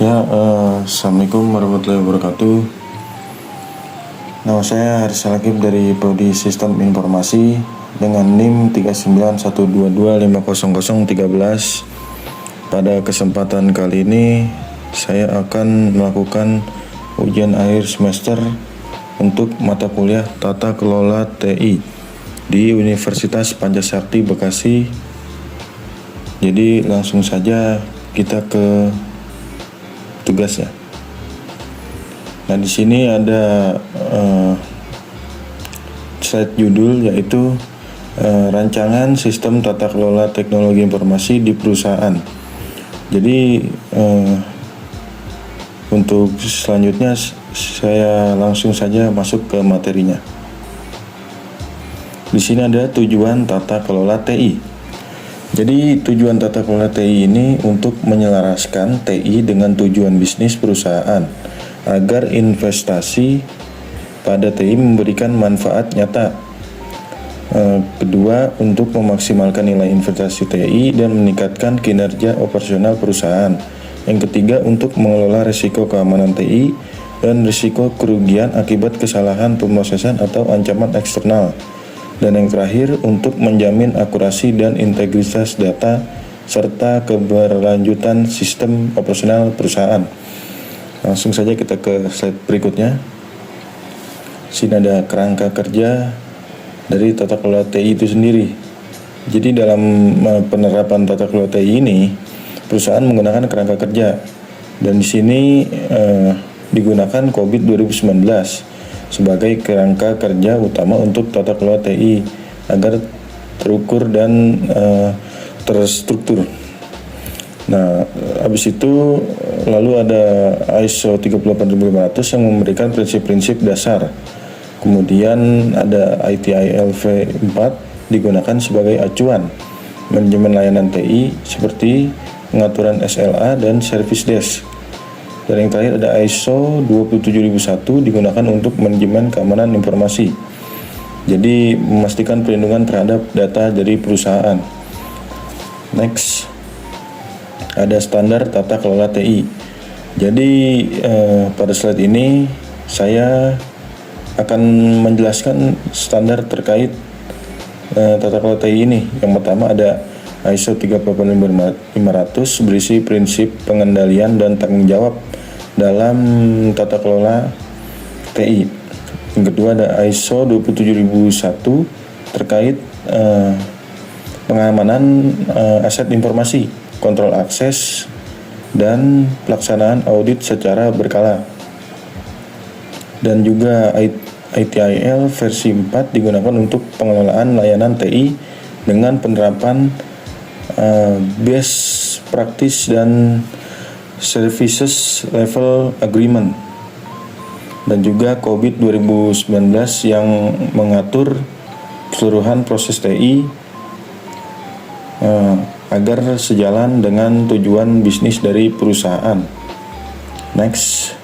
Assalamualaikum warahmatullahi wabarakatuh. Nama saya Haris Salakib dari Prodi Sistem Informasi dengan NIM 39122500013. Pada kesempatan kali ini saya akan melakukan ujian akhir semester untuk mata kuliah Tata Kelola TI di Universitas Pancasakti Bekasi. Jadi langsung saja kita ke tugasnya. Nah, di sini ada slide judul yaitu rancangan sistem tata kelola teknologi informasi di perusahaan. Jadi untuk selanjutnya saya langsung saja masuk ke materinya. Di sini ada tujuan tata kelola TI. Jadi tujuan tata kelola TI ini untuk menyelaraskan TI dengan tujuan bisnis perusahaan agar investasi pada TI memberikan manfaat nyata. Kedua, untuk memaksimalkan nilai investasi TI dan meningkatkan kinerja operasional perusahaan. Yang ketiga, untuk mengelola risiko keamanan TI dan risiko kerugian akibat kesalahan pemrosesan atau ancaman eksternal. Dan yang terakhir, untuk menjamin akurasi dan integritas data serta keberlanjutan sistem operasional perusahaan. Langsung saja kita ke slide berikutnya. Sini ada kerangka kerja dari tata kelola TI itu sendiri. Jadi dalam penerapan tata kelola TI ini, perusahaan menggunakan kerangka kerja. Dan di sini digunakan COVID 2019 sebagai kerangka kerja utama untuk tata kelola TI agar terukur dan terstruktur. Nah, habis itu lalu ada ISO 38500 yang memberikan prinsip-prinsip dasar. Kemudian ada ITIL V4 digunakan sebagai acuan manajemen layanan TI seperti pengaturan SLA dan service desk. Dan yang terakhir ada ISO 27001 digunakan untuk manajemen keamanan informasi. Jadi memastikan perlindungan terhadap data dari perusahaan. Next, ada standar tata kelola TI. Jadi pada slide ini saya akan menjelaskan standar terkait tata kelola TI ini. Yang pertama ada ISO 38500 berisi prinsip pengendalian dan tanggung jawab dalam tata kelola TI. Yang kedua ada ISO 27001 terkait pengamanan aset informasi, kontrol akses, dan pelaksanaan audit secara berkala. Dan juga ITIL versi 4 digunakan untuk pengelolaan layanan TI dengan penerapan best practice dan services level agreement. Dan juga COVID 2019 yang mengatur keseluruhan proses TI agar sejalan dengan tujuan bisnis dari perusahaan. Next.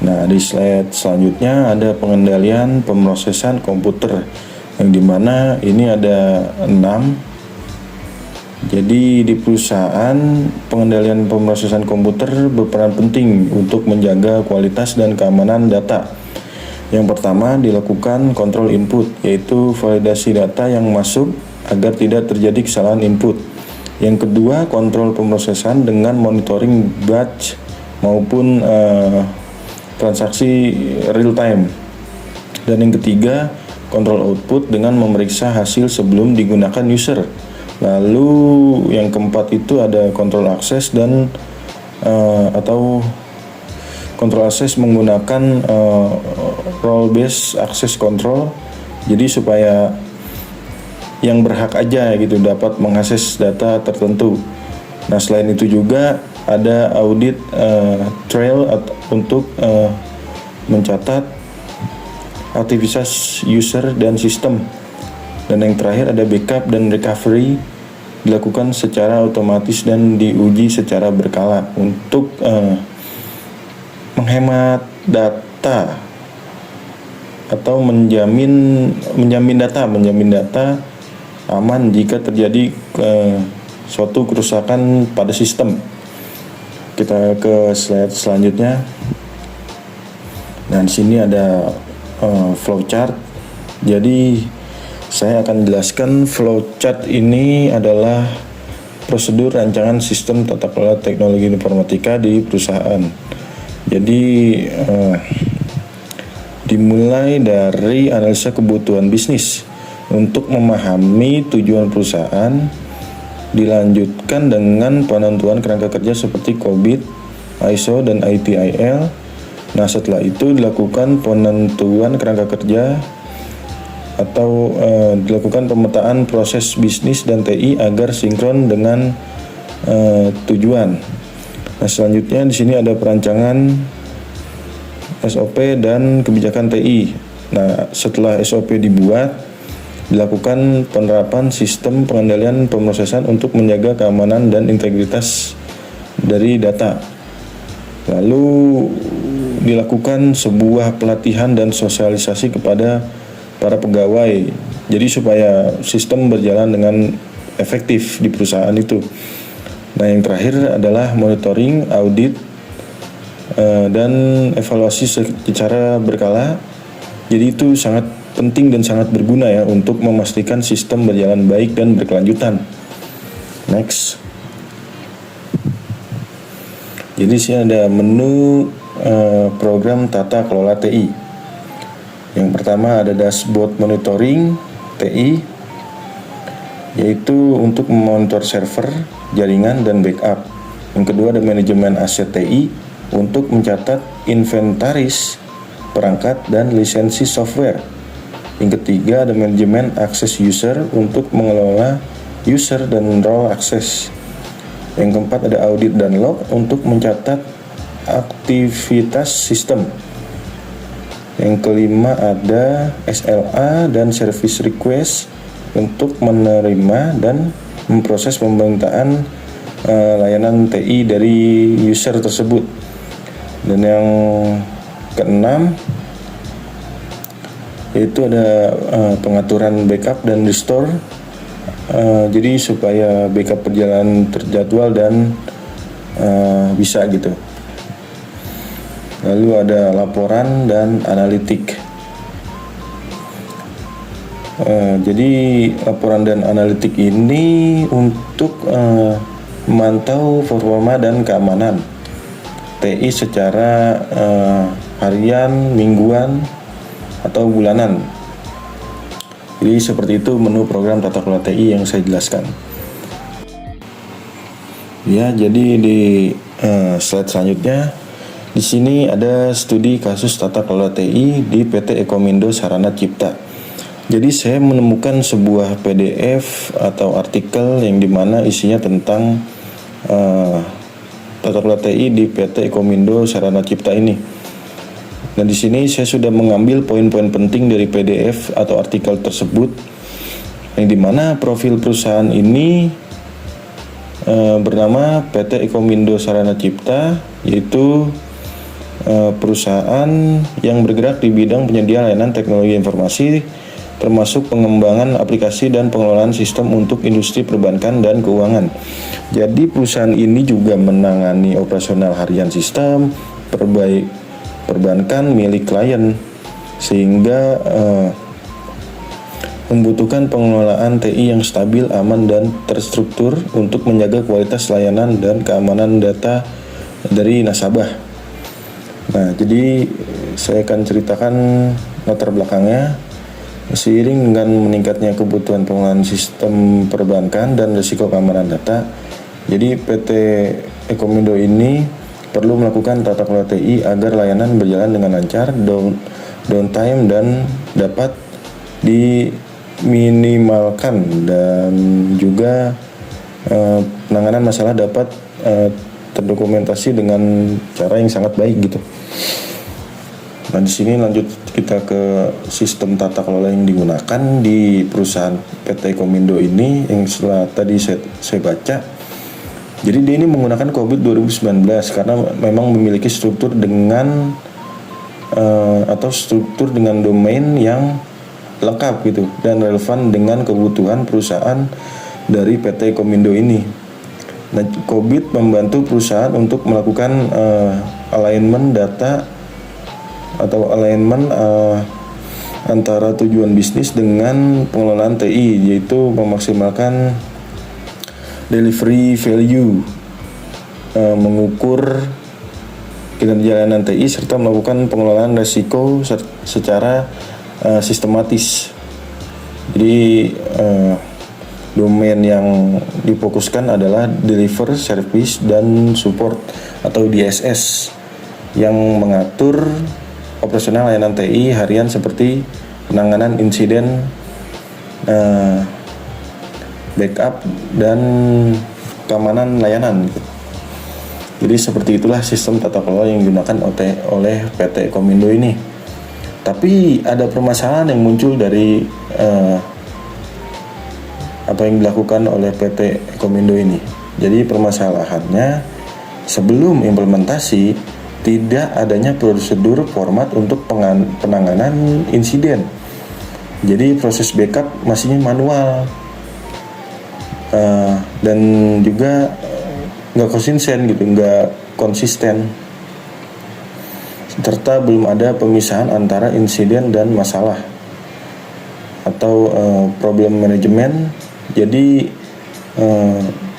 Nah, di slide selanjutnya ada pengendalian pemrosesan komputer, yang dimana ini ada 6. Jadi di perusahaan, pengendalian pemrosesan komputer berperan penting untuk menjaga kualitas dan keamanan data. Yang pertama, dilakukan kontrol input, yaitu validasi data yang masuk agar tidak terjadi kesalahan input. Yang kedua, kontrol pemrosesan dengan monitoring batch maupun transaksi real time. Dan yang ketiga, kontrol output dengan memeriksa hasil sebelum digunakan user. Lalu yang keempat itu ada kontrol akses dan atau kontrol akses menggunakan role based access control. Jadi supaya yang berhak aja gitu dapat mengakses data tertentu. Nah, selain itu juga ada audit trail untuk mencatat aktivitas user dan sistem. Dan yang terakhir ada backup dan recovery dilakukan secara otomatis dan diuji secara berkala untuk menghemat data atau menjamin data aman jika terjadi suatu kerusakan pada sistem. Kita ke slide selanjutnya. Nah, di sini ada flowchart. Jadi saya akan jelaskan flowchart ini adalah prosedur rancangan sistem tata kelola teknologi informatika di perusahaan. Jadi dimulai dari analisa kebutuhan bisnis untuk memahami tujuan perusahaan, dilanjutkan dengan penentuan kerangka kerja seperti COBIT, ISO, dan ITIL. Nah, setelah itu dilakukan penentuan kerangka kerja atau dilakukan pemetaan proses bisnis dan TI agar sinkron dengan tujuan. Nah, selanjutnya di sini ada perancangan SOP dan kebijakan TI. Nah, setelah SOP dibuat, dilakukan penerapan sistem pengendalian pemrosesan untuk menjaga keamanan dan integritas dari data. Lalu dilakukan sebuah pelatihan dan sosialisasi kepada para pegawai, jadi supaya sistem berjalan dengan efektif di perusahaan itu. Nah, yang terakhir adalah monitoring, audit, dan evaluasi secara berkala. Jadi itu sangat penting dan sangat berguna ya untuk memastikan sistem berjalan baik dan berkelanjutan. Next. Jadi sini ada menu program tata kelola TI. Yang pertama ada dashboard monitoring TI, yaitu untuk memonitor server, jaringan, dan backup. Yang kedua ada manajemen aset TI untuk mencatat inventaris, perangkat, dan lisensi software. Yang ketiga ada manajemen akses user untuk mengelola user dan role akses. Yang keempat ada audit dan log untuk mencatat aktivitas sistem. Yang kelima ada SLA dan service request untuk menerima dan memproses permintaan layanan TI dari user tersebut. Dan yang keenam yaitu ada pengaturan backup dan restore, jadi supaya backup berjalan terjadwal dan bisa gitu. Lalu ada laporan dan analitik. Jadi laporan dan analitik ini untuk memantau performa dan keamanan TI secara harian, mingguan, atau bulanan. Jadi seperti itu menu program tata kelola TI yang saya jelaskan. Ya, jadi di slide selanjutnya di sini ada studi kasus tata kelola TI di PT Ekomindo Sarana Cipta. Jadi saya menemukan sebuah PDF atau artikel yang dimana isinya tentang tata kelola TI di PT Ekomindo Sarana Cipta ini. Nah, di sini saya sudah mengambil poin-poin penting dari PDF atau artikel tersebut, yang dimana profil perusahaan ini bernama PT Ekomindo Sarana Cipta, yaitu perusahaan yang bergerak di bidang penyedia layanan teknologi informasi, termasuk pengembangan aplikasi dan pengelolaan sistem untuk industri perbankan dan keuangan. Jadi perusahaan ini juga menangani operasional harian sistem perbankan milik klien, sehingga membutuhkan pengelolaan TI yang stabil, aman, dan terstruktur untuk menjaga kualitas layanan dan keamanan data dari nasabah. Nah, jadi saya akan ceritakan latar belakangnya. Seiring dengan meningkatnya kebutuhan pengelolaan sistem perbankan dan risiko keamanan data, jadi PT Ekomindo ini perlu melakukan tata kelola TI agar layanan berjalan dengan lancar, downtime dan dapat diminimalkan, dan juga penanganan masalah dapat terdokumentasi dengan cara yang sangat baik gitu. Nah, di sini lanjut kita ke sistem tata kelola yang digunakan di perusahaan PT Ekomindo ini yang setelah tadi saya baca. Jadi dia ini menggunakan COBIT 2019 karena memang memiliki struktur dengan struktur dengan domain yang lengkap gitu dan relevan dengan kebutuhan perusahaan dari PT Komindo ini. Nah, COBIT membantu perusahaan untuk melakukan alignment data atau alignment antara tujuan bisnis dengan pengelolaan TI, yaitu memaksimalkan delivery value, mengukur kinerja layanan TI serta melakukan pengelolaan risiko secara sistematis. Jadi domain yang difokuskan adalah deliver, service, dan support atau DSS yang mengatur operasional layanan TI harian seperti penanganan insiden, backup, dan keamanan layanan. Jadi seperti itulah sistem tata kelola yang digunakan oleh PT Komindo ini. Tapi ada permasalahan yang muncul dari apa yang dilakukan oleh PT Komindo ini. Jadi permasalahannya, sebelum implementasi tidak adanya prosedur format untuk penanganan insiden. Jadi proses backup masih manual, dan juga nggak konsisten, serta belum ada pemisahan antara insiden dan masalah atau problem management. Jadi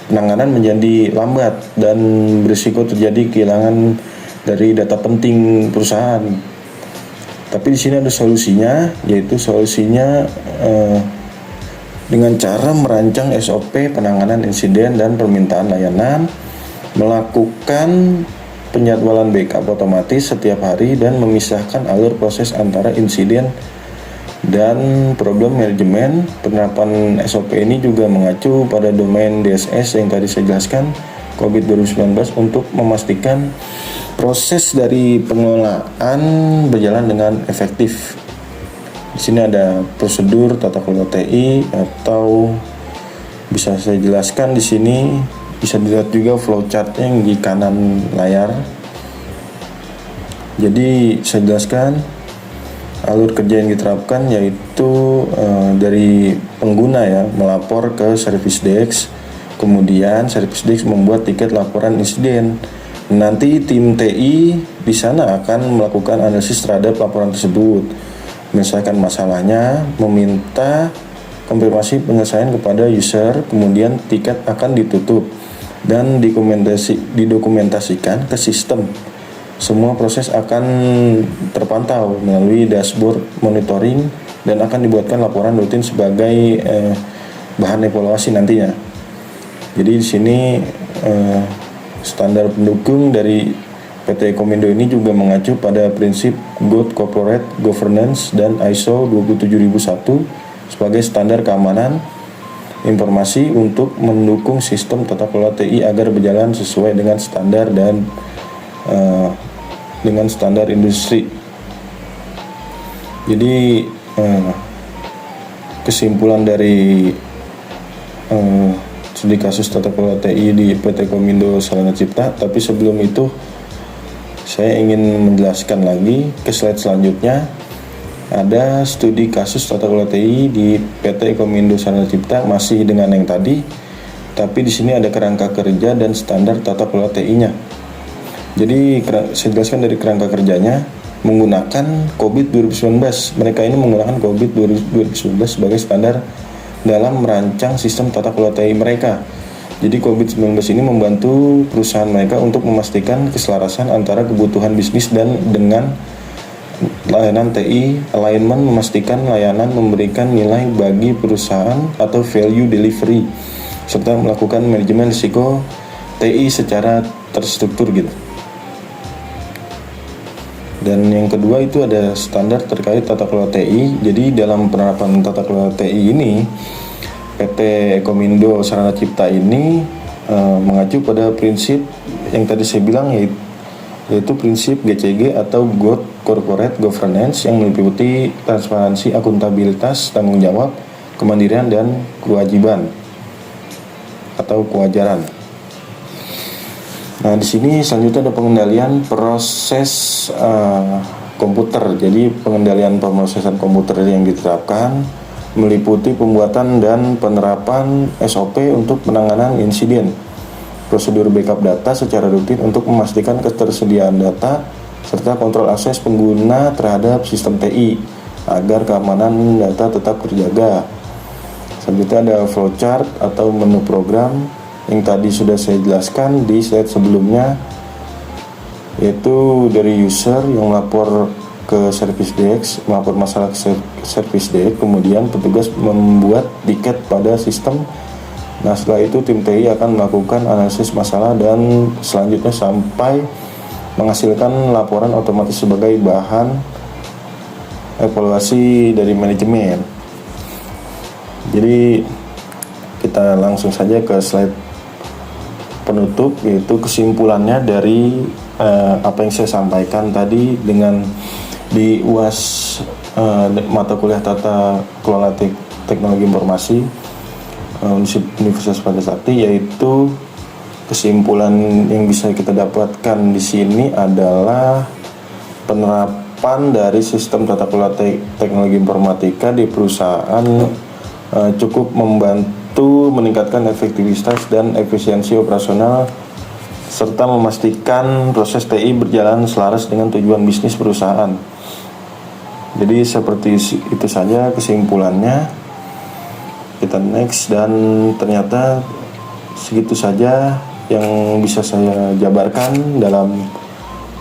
penanganan menjadi lambat dan berisiko terjadi kehilangan dari data penting perusahaan. Tapi di sini ada solusinya, yaitu solusinya dengan cara merancang SOP penanganan insiden dan permintaan layanan, melakukan penjadwalan backup otomatis setiap hari, dan memisahkan alur proses antara insiden dan problem manajemen. Penerapan SOP ini juga mengacu pada domain DSS yang tadi saya jelaskan, COBIT 2019, untuk memastikan proses dari pengelolaan berjalan dengan efektif. Di sini ada prosedur tata kelola TI, atau bisa saya jelaskan di sini, bisa dilihat juga flowchart yang di kanan layar. Jadi saya jelaskan alur kerja yang diterapkan, yaitu dari pengguna ya melapor ke service desk, kemudian service desk membuat tiket laporan insiden. Nanti tim TI di sana akan melakukan analisis terhadap laporan tersebut, menyelesaikan masalahnya, meminta konfirmasi penyelesaian kepada user, kemudian tiket akan ditutup dan didokumentasikan ke sistem. Semua proses akan terpantau melalui dashboard monitoring dan akan dibuatkan laporan rutin sebagai bahan evaluasi nantinya. Jadi di sini standar pendukung dari PT Komindo ini juga mengacu pada prinsip Good Corporate Governance dan ISO 27001 sebagai standar keamanan informasi untuk mendukung sistem tata kelola TI agar berjalan sesuai dengan standar dan dengan standar industri. Jadi kesimpulan dari studi kasus tata kelola TI di PT Komindo Sarana Cipta. Tapi sebelum itu saya ingin menjelaskan lagi ke slide selanjutnya. Ada studi kasus tata kelola TI di PT Komindo Sarana Cipta, masih dengan yang tadi, tapi di sini ada kerangka kerja dan standar tata kelola TI-nya. Jadi saya jelaskan dari kerangka kerjanya menggunakan COBIT 2019. Mereka ini menggunakan COBIT 2019 sebagai standar dalam merancang sistem tata kelola TI mereka. Jadi COBIT 19 ini membantu perusahaan mereka untuk memastikan keselarasan antara kebutuhan bisnis dan dengan layanan TI. Alignment memastikan layanan memberikan nilai bagi perusahaan atau value delivery, serta melakukan manajemen risiko TI secara terstruktur gitu. Dan yang kedua itu ada standar terkait tata kelola TI. Jadi dalam penerapan tata kelola TI ini, PT Komindo Sarana Cipta ini mengacu pada prinsip yang tadi saya bilang, yaitu prinsip GCG atau Good Corporate Governance, yang meliputi transparansi, akuntabilitas, tanggung jawab, kemandirian, dan kewajiban atau kewajaran. Nah, di sini selanjutnya ada pengendalian proses komputer. Jadi pengendalian pemrosesan komputer yang diterapkan meliputi pembuatan dan penerapan SOP untuk penanganan insiden, prosedur backup data secara rutin untuk memastikan ketersediaan data, serta kontrol akses pengguna terhadap sistem TI agar keamanan data tetap terjaga. Selanjutnya ada flowchart atau menu program yang tadi sudah saya jelaskan di slide sebelumnya, yaitu dari user yang melapor ke service desk, melapor masalah ke service desk, kemudian petugas membuat tiket pada sistem. Nah, setelah itu tim TI akan melakukan analisis masalah dan selanjutnya sampai menghasilkan laporan otomatis sebagai bahan evaluasi dari manajemen. Jadi kita langsung saja ke slide penutup, yaitu kesimpulannya dari apa yang saya sampaikan tadi dengan di UAS mata kuliah Tata Kelola Teknologi Informasi Universitas Padasakti, yaitu kesimpulan yang bisa kita dapatkan di sini adalah penerapan dari sistem tata kelola teknologi informatika di perusahaan cukup membantu meningkatkan efektivitas dan efisiensi operasional serta memastikan proses TI berjalan selaras dengan tujuan bisnis perusahaan. Jadi seperti itu saja kesimpulannya. Kita next, dan ternyata segitu saja yang bisa saya jabarkan dalam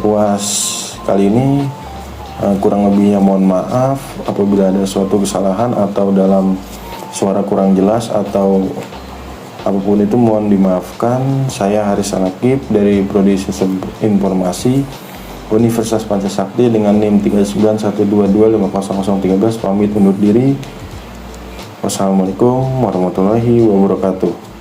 UAS kali ini. Kurang lebihnya mohon maaf apabila ada suatu kesalahan atau dalam suara kurang jelas atau apapun itu, mohon dimaafkan. Saya Haris Anakib dari Prodi Sistem Informasi Universitas Padasakti dengan NIM 39122500013 pamit undur diri. Wassalamualaikum warahmatullahi wabarakatuh.